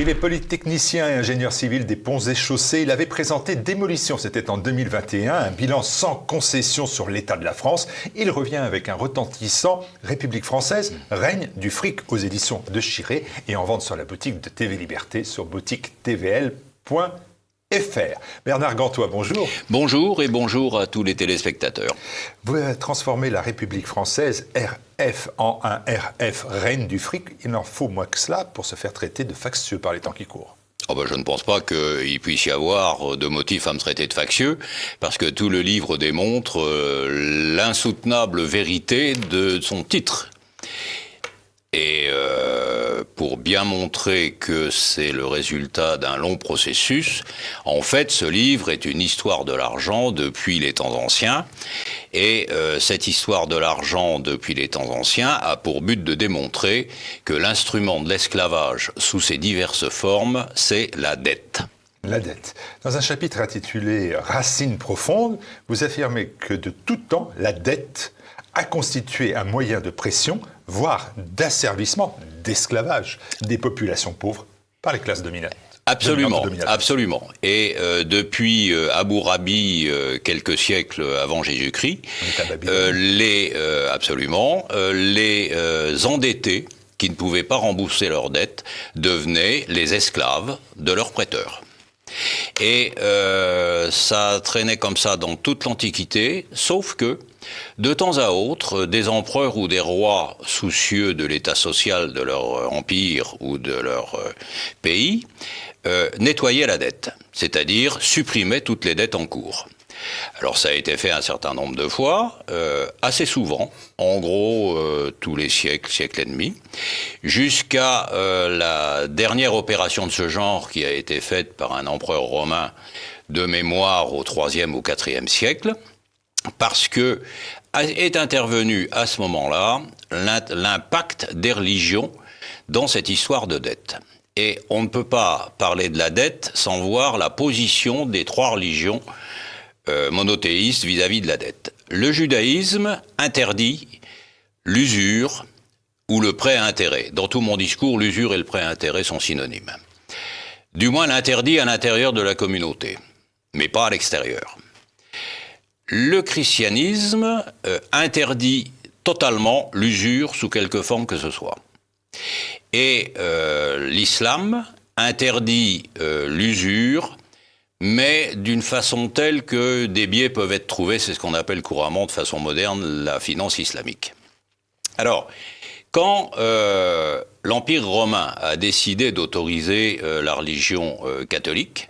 Il est polytechnicien et ingénieur civil des ponts et chaussées. Il avait présenté Démolition, c'était en 2021, un bilan sans concession sur l'état de la France. Il revient avec un retentissant République française, règne du fric aux éditions de Chiré et en vente sur la boutique de TV Liberté sur boutiquetvl.fr. Bernard Gantois, bonjour. Bonjour et bonjour à tous les téléspectateurs. Vous avez transformé la République française, RF, en un RF, règne du fric. Il en faut moins que cela pour se faire traiter de factieux par les temps qui courent. Oh ben je ne pense pas qu'il puisse y avoir de motifs à me traiter de factieux, parce que tout le livre démontre l'insoutenable vérité de son titre. Et pour bien montrer que c'est le résultat d'un long processus, en fait, ce livre est une histoire de l'argent depuis les temps anciens. Et cette histoire de l'argent depuis les temps anciens a pour but de démontrer que l'instrument de l'esclavage sous ses diverses formes, c'est la dette. La dette. Dans un chapitre intitulé « Racines profondes », vous affirmez que de tout temps, la dette a constitué un moyen de pression, voire d'asservissement, d'esclavage des populations pauvres par les classes dominantes. Absolument, absolument. Et depuis Hammurabi, quelques siècles avant Jésus-Christ, les endettés qui ne pouvaient pas rembourser leurs dettes devenaient les esclaves de leurs prêteurs. Et ça traînait comme ça dans toute l'Antiquité, sauf que, de temps à autre, des empereurs ou des rois soucieux de l'état social de leur empire ou de leur pays nettoyaient la dette, c'est-à-dire supprimaient toutes les dettes en cours. Alors ça a été fait un certain nombre de fois, assez souvent, en gros tous les siècle et demi, jusqu'à la dernière opération de ce genre qui a été faite par un empereur romain de mémoire au IIIe ou IVe siècle, parce que est intervenu à ce moment-là l'impact des religions dans cette histoire de dette. Et on ne peut pas parler de la dette sans voir la position des trois religions monothéistes vis-à-vis de la dette. Le judaïsme interdit l'usure ou le prêt à intérêt. Dans tout mon discours, l'usure et le prêt à intérêt sont synonymes. Du moins l'interdit à l'intérieur de la communauté, mais pas à l'extérieur. Le christianisme interdit totalement l'usure sous quelque forme que ce soit. Et l'islam interdit l'usure, mais d'une façon telle que des biais peuvent être trouvés, c'est ce qu'on appelle couramment de façon moderne la finance islamique. Alors, quand l'Empire romain a décidé d'autoriser la religion catholique,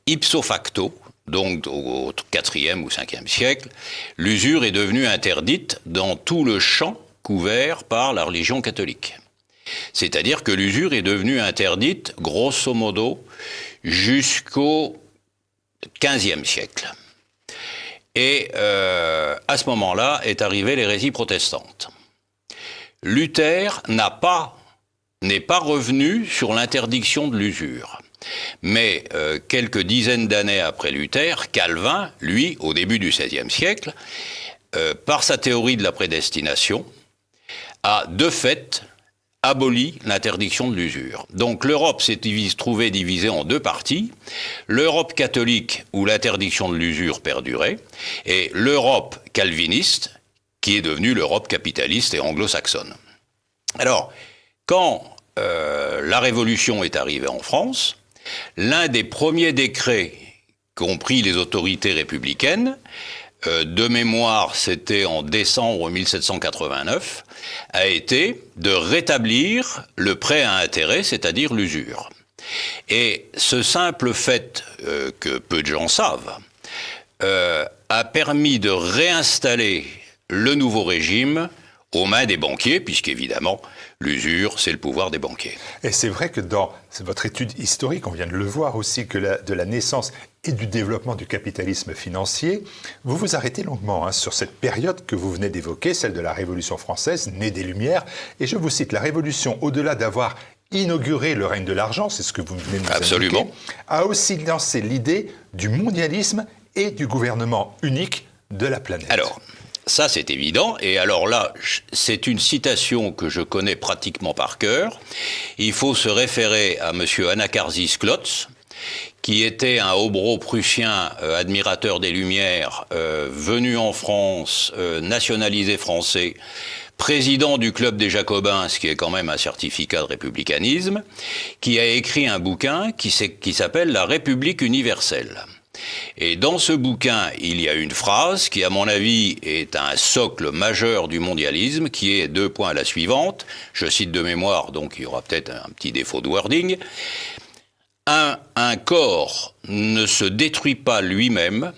ipso facto, donc au IVe ou Ve siècle, l'usure est devenue interdite dans tout le champ couvert par la religion catholique. C'est-à-dire que l'usure est devenue interdite, grosso modo, jusqu'au XVe siècle. Et à ce moment-là est arrivée l'hérésie protestante. Luther n'est pas revenu sur l'interdiction de l'usure. Mais quelques dizaines d'années après Luther, Calvin, lui, au début du XVIe siècle, par sa théorie de la prédestination, a de fait aboli l'interdiction de l'usure. Donc l'Europe s'est trouvée divisée en deux parties, l'Europe catholique où l'interdiction de l'usure perdurait, et l'Europe calviniste qui est devenue l'Europe capitaliste et anglo-saxonne. Alors, quand la Révolution est arrivée en France, l'un des premiers décrets qu'ont pris les autorités républicaines, de mémoire, c'était en décembre 1789, a été de rétablir le prêt à intérêt, c'est-à-dire l'usure. Et ce simple fait, que peu de gens savent, a permis de réinstaller le nouveau régime aux mains des banquiers, puisqu'évidemment, l'usure, c'est le pouvoir des banquiers. Et c'est vrai que dans votre étude historique, on vient de le voir aussi, que de la naissance et du développement du capitalisme financier, vous vous arrêtez longuement sur cette période que vous venez d'évoquer, celle de la Révolution française, née des Lumières. Et je vous cite, la Révolution, au-delà d'avoir inauguré le règne de l'argent, c'est ce que vous venez de nous Absolument. indiquer, a aussi lancé l'idée du mondialisme et du gouvernement unique de la planète. Alors, Ça, c'est évident. Et alors là, c'est une citation que je connais pratiquement par cœur. Il faut se référer à M. Anacharsis Clootz, qui était un hobro-prussien admirateur des Lumières, venu en France, nationalisé français, président du Club des Jacobins, ce qui est quand même un certificat de républicanisme, qui a écrit un bouquin qui s'appelle « La République universelle ». Et dans ce bouquin, il y a une phrase qui, à mon avis, est un socle majeur du mondialisme, qui est deux points la suivante. Je cite de mémoire, donc il y aura peut-être un petit défaut de wording. Un corps ne se détruit pas lui-même,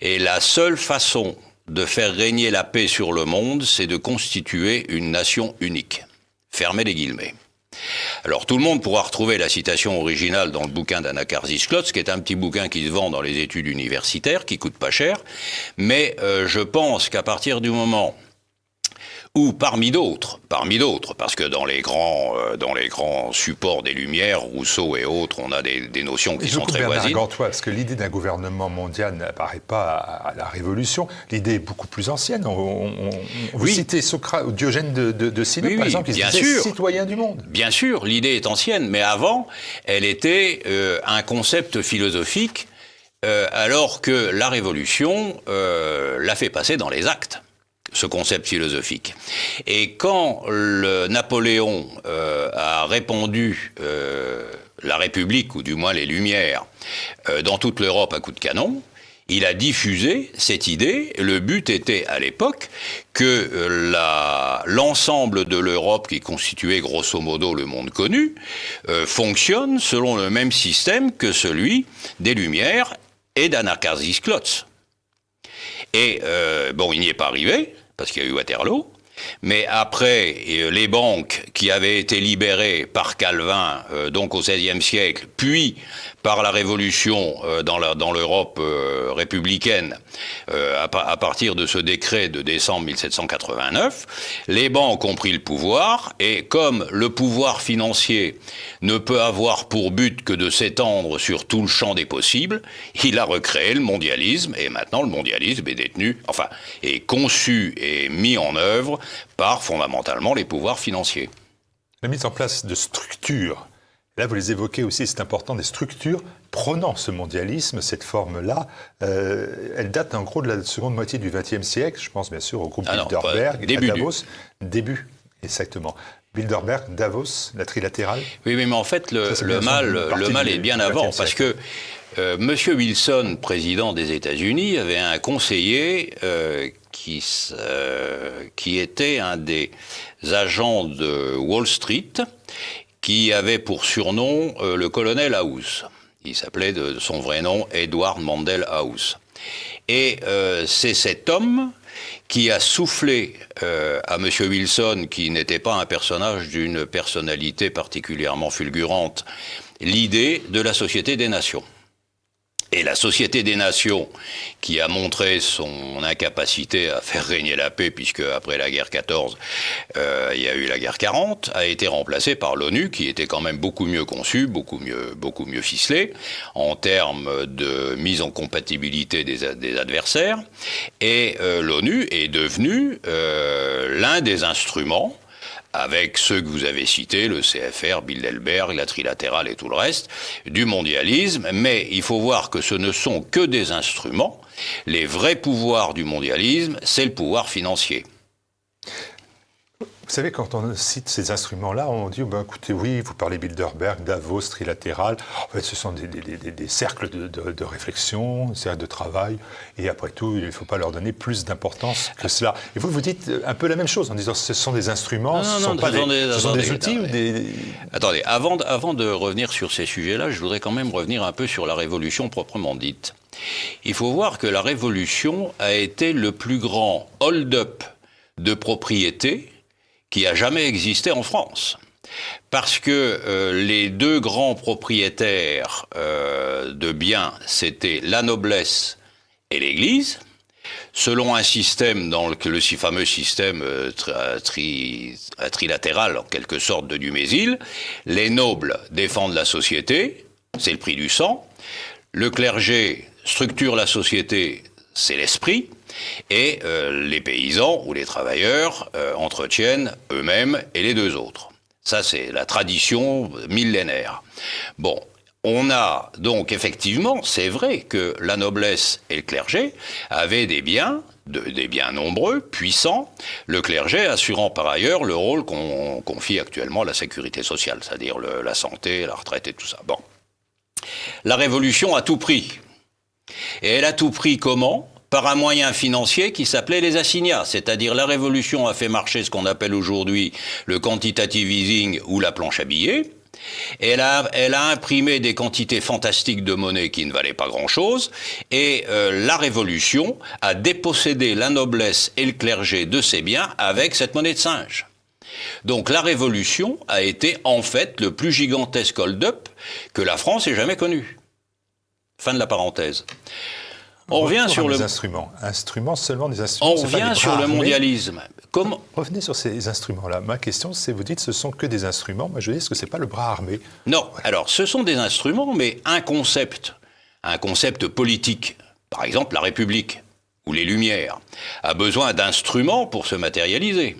et la seule façon de faire régner la paix sur le monde, c'est de constituer une nation unique. Fermez les guillemets. Alors tout le monde pourra retrouver la citation originale dans le bouquin d'Anacharsis Clootz, qui est un petit bouquin qui se vend dans les études universitaires, qui coûte pas cher, mais je pense qu'à partir du moment où, parmi d'autres, parce que dans les grands supports des Lumières, Rousseau et autres, on a des notions qui sont très voisines. Gantois, parce que l'idée d'un gouvernement mondial n'apparaît pas à la Révolution, l'idée est beaucoup plus ancienne. Vous citez Socrate, Diogène de Sinope, par exemple, qui se disait citoyen du monde. Bien sûr, l'idée est ancienne, mais avant, elle était un concept philosophique, alors que la Révolution l'a fait passer dans les actes, ce concept philosophique. Et quand Napoléon a répandu la République, ou du moins les Lumières, dans toute l'Europe à coups de canon, il a diffusé cette idée. Le but était, à l'époque, que l'ensemble de l'Europe, qui constituait grosso modo le monde connu, fonctionne selon le même système que celui des Lumières et d'Anacharsis Clootz. Et il n'y est pas arrivé, parce qu'il y a eu Waterloo, mais après, les banques qui avaient été libérées par Calvin, donc au XVIe siècle, puis par la Révolution dans l'Europe républicaine, à partir de ce décret de décembre 1789, les banques ont pris le pouvoir, et comme le pouvoir financier ne peut avoir pour but que de s'étendre sur tout le champ des possibles, il a recréé le mondialisme, et maintenant le mondialisme est conçu et mis en œuvre par fondamentalement les pouvoirs financiers. La mise en place de structures, là vous les évoquez aussi, c'est important, des structures prônant ce mondialisme, cette forme-là, elle date en gros de la seconde moitié du XXe siècle, je pense bien sûr au groupe Bilderberg, à Davos. Début, exactement. Bilderberg, Davos, la trilatérale. Oui, mais en fait, le mal est bien avant, parce que M. Wilson, président des États-Unis, avait un conseiller qui était un des agents de Wall Street, qui avait pour surnom le colonel House. Il s'appelait de son vrai nom Edward Mandell House. Et c'est cet homme qui a soufflé à M. Wilson, qui n'était pas un personnage d'une personnalité particulièrement fulgurante, l'idée de la Société des Nations. Et la Société des Nations, qui a montré son incapacité à faire régner la paix, puisque après la guerre 14, il y a eu la guerre 40, a été remplacée par l'ONU, qui était quand même beaucoup mieux conçue, beaucoup mieux ficelée, en termes de mise en compatibilité des adversaires. Et l'ONU est devenue l'un des instruments, avec ceux que vous avez cités, le CFR, Bilderberg, la trilatérale et tout le reste, du mondialisme. Mais il faut voir que ce ne sont que des instruments. Les vrais pouvoirs du mondialisme, c'est le pouvoir financier. Vous savez, quand on cite ces instruments-là, on dit, écoutez, oui, vous parlez Bilderberg, Davos, trilatéral. En fait, ce sont des cercles de réflexion, des cercles de travail. Et après tout, il ne faut pas leur donner plus d'importance que cela. Et vous dites un peu la même chose en disant, ce sont des instruments, ce sont des outils ou des... Attendez, avant de revenir sur ces sujets-là, je voudrais quand même revenir un peu sur la Révolution proprement dite. Il faut voir que la Révolution a été le plus grand hold-up de propriété qui a jamais existé en France. Parce que les deux grands propriétaires de biens, c'était la noblesse et l'Église, selon un système, le fameux système trilatéral, en quelque sorte, de Dumézil. Les nobles défendent la société, c'est le prix du sang. Le clergé structure la société, c'est l'esprit. Et les paysans ou les travailleurs entretiennent eux-mêmes et les deux autres. Ça, c'est la tradition millénaire. Bon, on a donc effectivement, c'est vrai que la noblesse et le clergé avaient des biens nombreux, puissants, le clergé assurant par ailleurs le rôle qu'on confie actuellement à la sécurité sociale, c'est-à-dire la santé, la retraite et tout ça. Bon. La Révolution a tout pris. Et elle a tout pris comment ? Par un moyen financier qui s'appelait les assignats, c'est-à-dire la Révolution a fait marcher ce qu'on appelle aujourd'hui le quantitative easing ou la planche à billets. Elle a imprimé des quantités fantastiques de monnaie qui ne valaient pas grand-chose, et la Révolution a dépossédé la noblesse et le clergé de ses biens avec cette monnaie de singe. Donc la Révolution a été en fait le plus gigantesque hold-up que la France ait jamais connu. Fin de la parenthèse. On revient sur les instruments. Seulement des instruments. On revient sur le mondialisme. Revenez sur ces instruments-là. Ma question, c'est, vous dites, ce sont que des instruments. Moi, je dis, est-ce que c'est pas le bras armé ? Non. Alors, ce sont des instruments, mais un concept politique, par exemple la République ou les Lumières, a besoin d'instruments pour se matérialiser.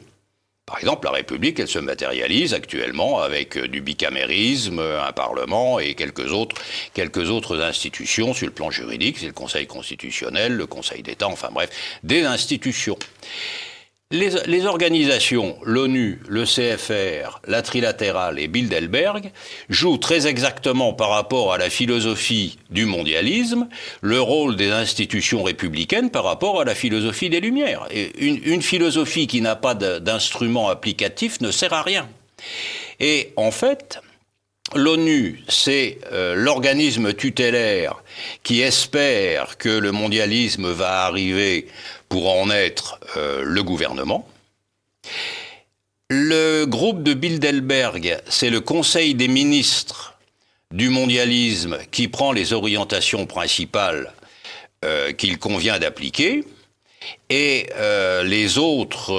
Par exemple, la République, elle se matérialise actuellement avec du bicamérisme, un Parlement et quelques autres institutions sur le plan juridique. C'est le Conseil constitutionnel, le Conseil d'État, enfin bref, des institutions. Les organisations, l'ONU, le CFR, la Trilatérale et Bilderberg jouent très exactement par rapport à la philosophie du mondialisme le rôle des institutions républicaines par rapport à la philosophie des Lumières. Et une philosophie qui n'a pas d'instrument applicatif ne sert à rien. Et en fait, l'ONU, c'est l'organisme tutélaire qui espère que le mondialisme va arriver pour en être le gouvernement. Le groupe de Bilderberg, c'est le Conseil des ministres du mondialisme qui prend les orientations principales qu'il convient d'appliquer. Et les autres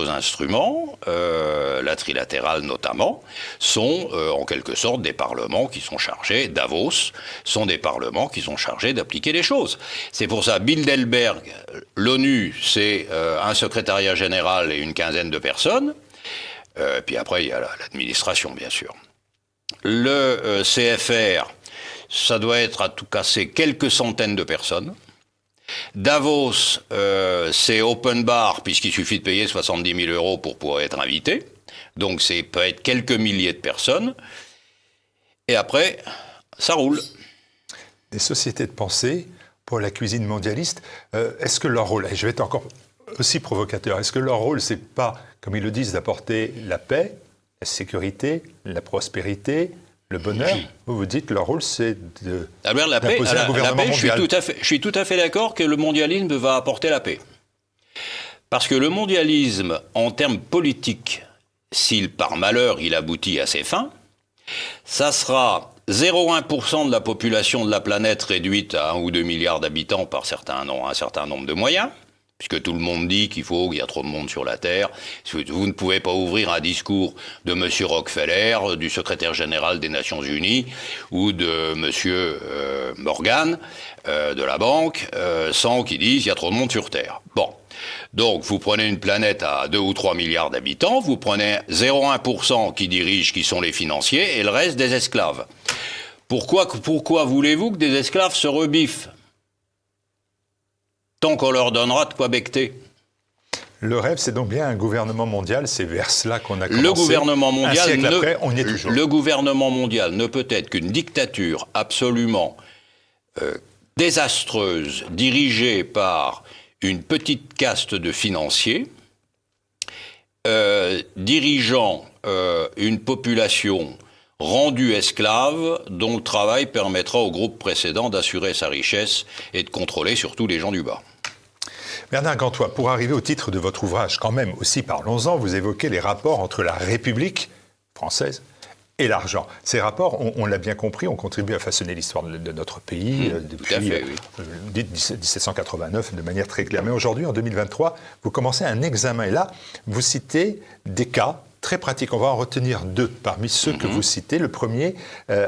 instruments, la trilatérale notamment, sont en quelque sorte des parlements qui sont chargés, Davos, sont des parlements qui sont chargés d'appliquer les choses. C'est pour ça, Bilderberg, l'ONU, c'est un secrétariat général et une quinzaine de personnes, puis après il y a l'administration bien sûr. Le CFR, ça doit être à tout casser quelques centaines de personnes. Davos, c'est open bar, puisqu'il suffit de payer 70 000 € pour pouvoir être invité. Donc, ça peut être quelques milliers de personnes. Et après, ça roule. Des sociétés de pensée pour la cuisine mondialiste, est-ce que leur rôle, et je vais être encore aussi provocateur, est-ce que leur rôle, c'est pas, comme ils le disent, d'apporter la paix, la sécurité, la prospérité, le bonheur? Vous dites leur rôle, c'est d'imposer un gouvernement mondial. Je suis tout à fait d'accord que le mondialisme va apporter la paix. Parce que le mondialisme, en termes politiques, s'il par malheur il aboutit à ses fins, ça sera 0,1% de la population de la planète réduite à 1 ou 2 milliards d'habitants par un certain nombre de moyens, puisque tout le monde dit qu'il y a trop de monde sur la Terre. Vous ne pouvez pas ouvrir un discours de M. Rockefeller, du secrétaire général des Nations Unies, ou de M. Morgan, de la banque, sans qu'ils disent qu'il y a trop de monde sur Terre. Bon. Donc, vous prenez une planète à 2 ou 3 milliards d'habitants, vous prenez 0,1% qui dirigent, qui sont les financiers, et le reste des esclaves. Pourquoi voulez-vous que des esclaves se rebiffent ? Tant qu'on leur donnera de quoi becqueter. Le rêve, c'est donc bien un gouvernement mondial, c'est vers cela qu'on a commencé. Le gouvernement mondial, un siècle après, on y est toujours. Le gouvernement mondial ne peut être qu'une dictature absolument désastreuse, dirigée par une petite caste de financiers, dirigeant une population rendue esclave, dont le travail permettra au groupe précédent d'assurer sa richesse et de contrôler surtout les gens du bas. Bernard Gantois, pour arriver au titre de votre ouvrage, quand même aussi parlons-en, vous évoquez les rapports entre la République française et l'argent. Ces rapports, on l'a bien compris, ont contribué à façonner l'histoire de notre pays depuis 1789 de manière très claire. Mais aujourd'hui, en 2023, vous commencez un examen. Et là, vous citez des cas très pratiques. On va en retenir deux parmi ceux que vous citez. Le premier,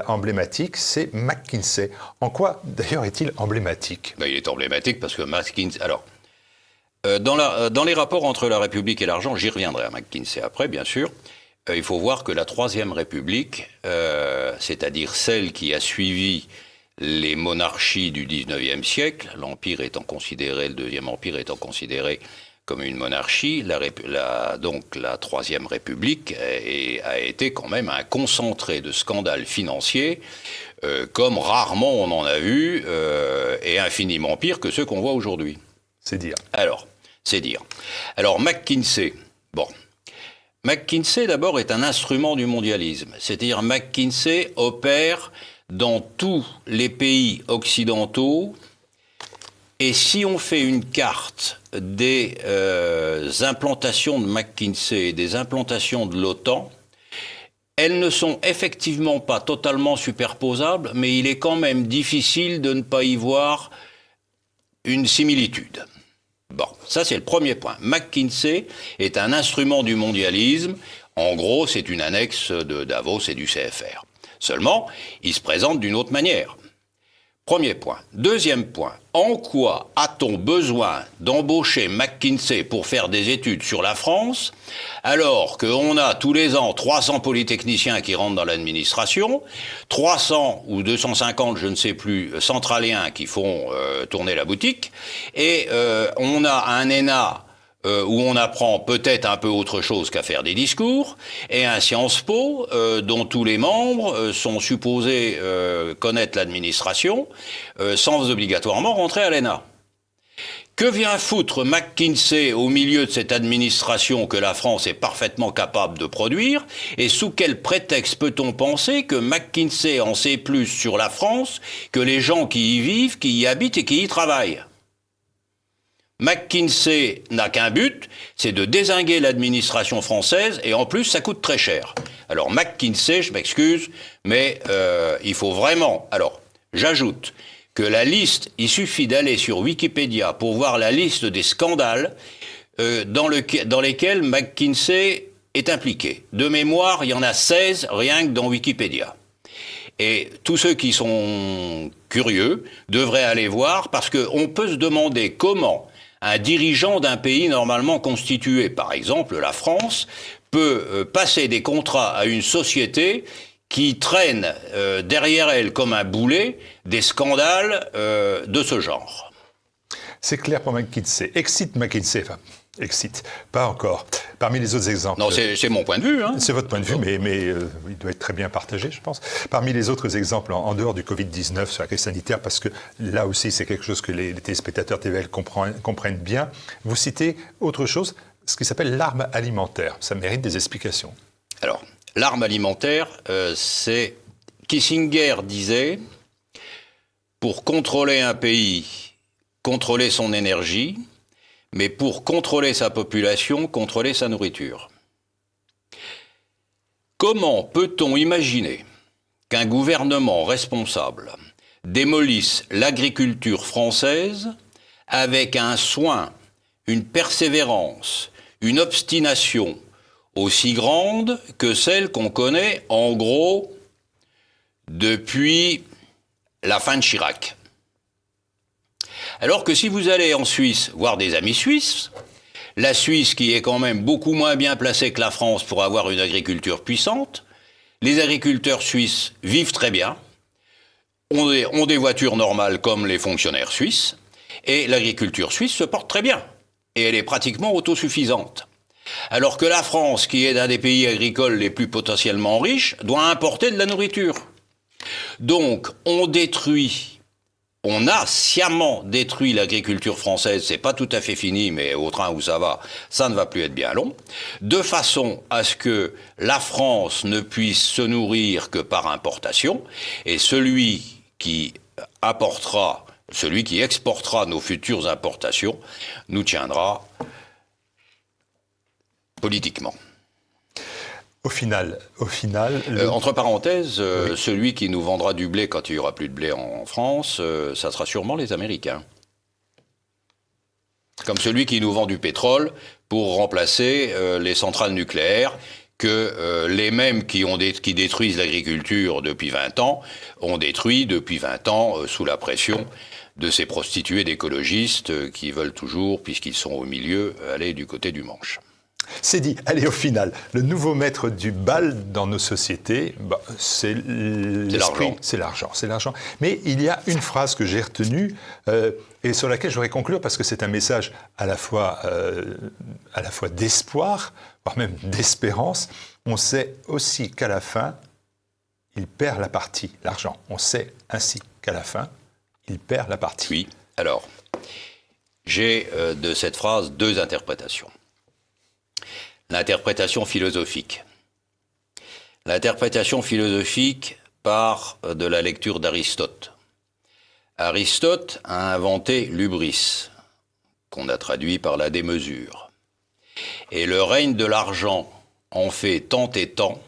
emblématique, c'est McKinsey. En quoi, d'ailleurs, est-il emblématique? Il est emblématique parce que McKinsey... Alors, dans les rapports entre la République et l'argent, j'y reviendrai à McKinsey après, bien sûr, il faut voir que la Troisième République, c'est-à-dire celle qui a suivi les monarchies du XIXe siècle, l'Empire étant considéré, le Deuxième Empire étant considéré comme une monarchie, donc la Troisième République a été quand même un concentré de scandales financiers, comme rarement on en a vu, et infiniment pire que ceux qu'on voit aujourd'hui. C'est dire. Alors, c'est dire. Alors, McKinsey, McKinsey, d'abord, est un instrument du mondialisme. C'est-à-dire, McKinsey opère dans tous les pays occidentaux. Et si on fait une carte des implantations de McKinsey et des implantations de l'OTAN, elles ne sont effectivement pas totalement superposables, mais il est quand même difficile de ne pas y voir une similitude. Bon, ça c'est le premier point. McKinsey est un instrument du mondialisme. En gros, c'est une annexe de Davos et du CFR. Seulement, il se présente d'une autre manière. Premier point. Deuxième point. En quoi a-t-on besoin d'embaucher McKinsey pour faire des études sur la France, alors qu'on a tous les ans 300 polytechniciens qui rentrent dans l'administration, 300 ou 250, je ne sais plus, centraliens qui font tourner la boutique, et on a un ENA où on apprend peut-être un peu autre chose qu'à faire des discours, et un Sciences Po dont tous les membres sont supposés connaître l'administration sans obligatoirement rentrer à l'ENA. Que vient foutre McKinsey au milieu de cette administration que la France est parfaitement capable de produire, et sous quel prétexte peut-on penser que McKinsey en sait plus sur la France que les gens qui y vivent, qui y habitent et qui y travaillent ? McKinsey n'a qu'un but, c'est de dézinguer l'administration française, et en plus ça coûte très cher. Alors McKinsey, je m'excuse, mais il faut vraiment... Alors, j'ajoute que la liste, il suffit d'aller sur Wikipédia pour voir la liste des scandales dans lesquels McKinsey est impliqué. De mémoire, il y en a 16 rien que dans Wikipédia. Et tous ceux qui sont curieux devraient aller voir, parce qu'on peut se demander comment un dirigeant d'un pays normalement constitué, par exemple la France, peut passer des contrats à une société qui traîne derrière elle comme un boulet des scandales de ce genre. C'est clair pour McKinsey. Exit McKinsey, enfin, exit, pas encore. Parmi les autres exemples... Non, c'est mon point de vue. Hein. C'est votre point de vue, mais il doit être très bien partagé, je pense. Parmi les autres exemples, en dehors du Covid-19, sur la crise sanitaire, parce que là aussi, c'est quelque chose que les téléspectateurs TVL comprennent bien, vous citez autre chose, ce qui s'appelle l'arme alimentaire. Ça mérite des explications. Alors, l'arme alimentaire, c'est... Kissinger disait, pour contrôler un pays, contrôler son énergie, mais pour contrôler sa population, contrôler sa nourriture. Comment peut-on imaginer qu'un gouvernement responsable démolisse l'agriculture française avec un soin, une persévérance, une obstination aussi grande que celle qu'on connaît en gros depuis la fin de Chirac? Alors que si vous allez en Suisse voir des amis suisses, la Suisse qui est quand même beaucoup moins bien placée que la France pour avoir une agriculture puissante, les agriculteurs suisses vivent très bien, ont des voitures normales comme les fonctionnaires suisses, et l'agriculture suisse se porte très bien, et elle est pratiquement autosuffisante. Alors que la France, qui est l'un des pays agricoles les plus potentiellement riches, doit importer de la nourriture. Donc on a sciemment détruit l'agriculture française, c'est pas tout à fait fini, mais au train où ça ne va plus être bien long, de façon à ce que la France ne puisse se nourrir que par importation, et celui qui exportera nos futures importations, nous tiendra politiquement. Au final... Entre parenthèses, oui. Celui qui nous vendra du blé quand il n'y aura plus de blé en France, ça sera sûrement les Américains. Comme celui qui nous vend du pétrole pour remplacer les centrales nucléaires que les mêmes qui détruisent l'agriculture depuis 20 ans ont détruit depuis 20 ans sous la pression de ces prostituées d'écologistes qui veulent toujours, puisqu'ils sont au milieu, aller du côté du manche. C'est dit. Allez, au final, le nouveau maître du bal dans nos sociétés, c'est l'esprit. C'est l'argent. Mais il y a une phrase que j'ai retenue et sur laquelle je voudrais conclure parce que c'est un message à la fois d'espoir, voire même d'espérance. On sait aussi qu'à la fin, il perd la partie, l'argent. On sait ainsi qu'à la fin, il perd la partie. Oui. Alors, j'ai de cette phrase 2 interprétations. L'interprétation philosophique. L'interprétation philosophique part de la lecture d'Aristote. Aristote a inventé l'hubris, qu'on a traduit par la démesure. Et le règne de l'argent en fait tant et tant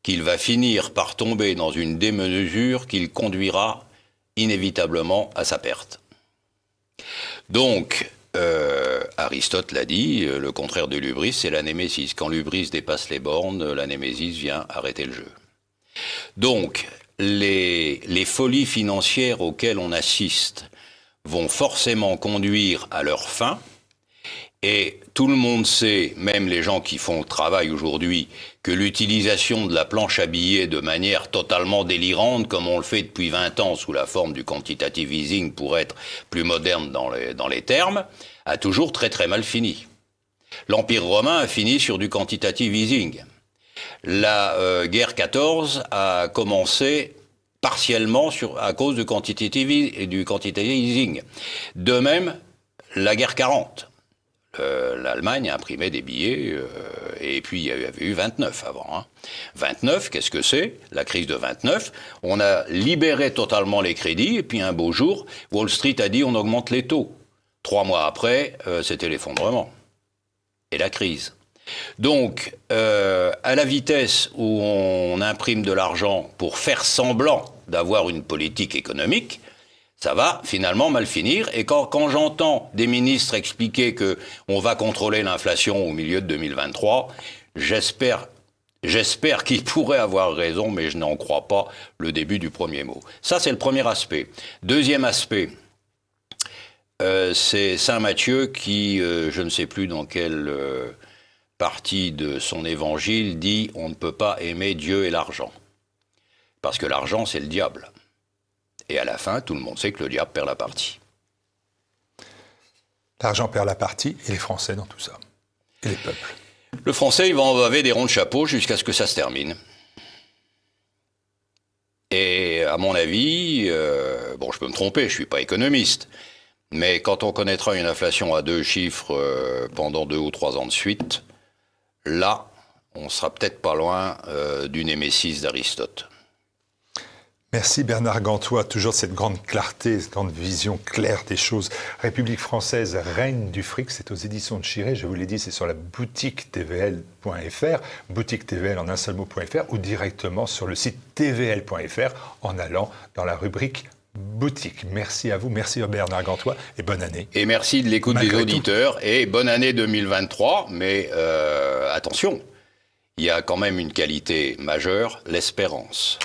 qu'il va finir par tomber dans une démesure qu'il conduira inévitablement à sa perte. Donc, Aristote l'a dit, le contraire de l'hubris, c'est la némésis. Quand l'hubris dépasse les bornes, la némésis vient arrêter le jeu. Donc, les folies financières auxquelles on assiste vont forcément conduire à leur fin, et tout le monde sait, même les gens qui font le travail aujourd'hui, que l'utilisation de la planche à billets de manière totalement délirante, comme on le fait depuis 20 ans sous la forme du quantitative easing pour être plus moderne dans les termes, a toujours très très mal fini. L'Empire romain a fini sur du quantitative easing. La guerre 14 a commencé partiellement à cause du quantitative easing. De même, la guerre 40. L'Allemagne a imprimé des billets, et puis il y avait eu 29 avant. 29, qu'est-ce que c'est? La crise de 29, on a libéré totalement les crédits, et puis un beau jour, Wall Street a dit on augmente les taux. 3 mois après, c'était l'effondrement et la crise. Donc, à la vitesse où on imprime de l'argent pour faire semblant d'avoir une politique économique, ça va finalement mal finir. Et quand j'entends des ministres expliquer qu'on va contrôler l'inflation au milieu de 2023, j'espère qu'ils pourraient avoir raison, mais je n'en crois pas le début du premier mot. Ça, c'est le premier aspect. Deuxième aspect, c'est Saint Matthieu qui, je ne sais plus dans quelle partie de son évangile, dit « On ne peut pas aimer Dieu et l'argent ». Parce que l'argent, c'est le diable. Et à la fin, tout le monde sait que le diable perd la partie. L'argent perd la partie, et les Français dans tout ça. Et les peuples. Le Français, il va en baver des ronds de chapeau jusqu'à ce que ça se termine. Et à mon avis, bon, je peux me tromper, je ne suis pas économiste, mais quand on connaîtra une inflation à 2 chiffres pendant 2 ou 3 ans de suite, là, on sera peut-être pas loin du némésis d'Aristote. Merci Bernard Gantois, toujours cette grande clarté, cette grande vision claire des choses. République française, reine du fric, c'est aux éditions de Chiré, je vous l'ai dit, c'est sur la boutique tvl.fr, boutique tvl en un seul mot.fr, ou directement sur le site tvl.fr en allant dans la rubrique boutique. Merci à vous, merci Bernard Gantois et bonne année. Et merci de l'écoute des auditeurs et bonne année 2023, mais attention, il y a quand même une qualité majeure, l'espérance.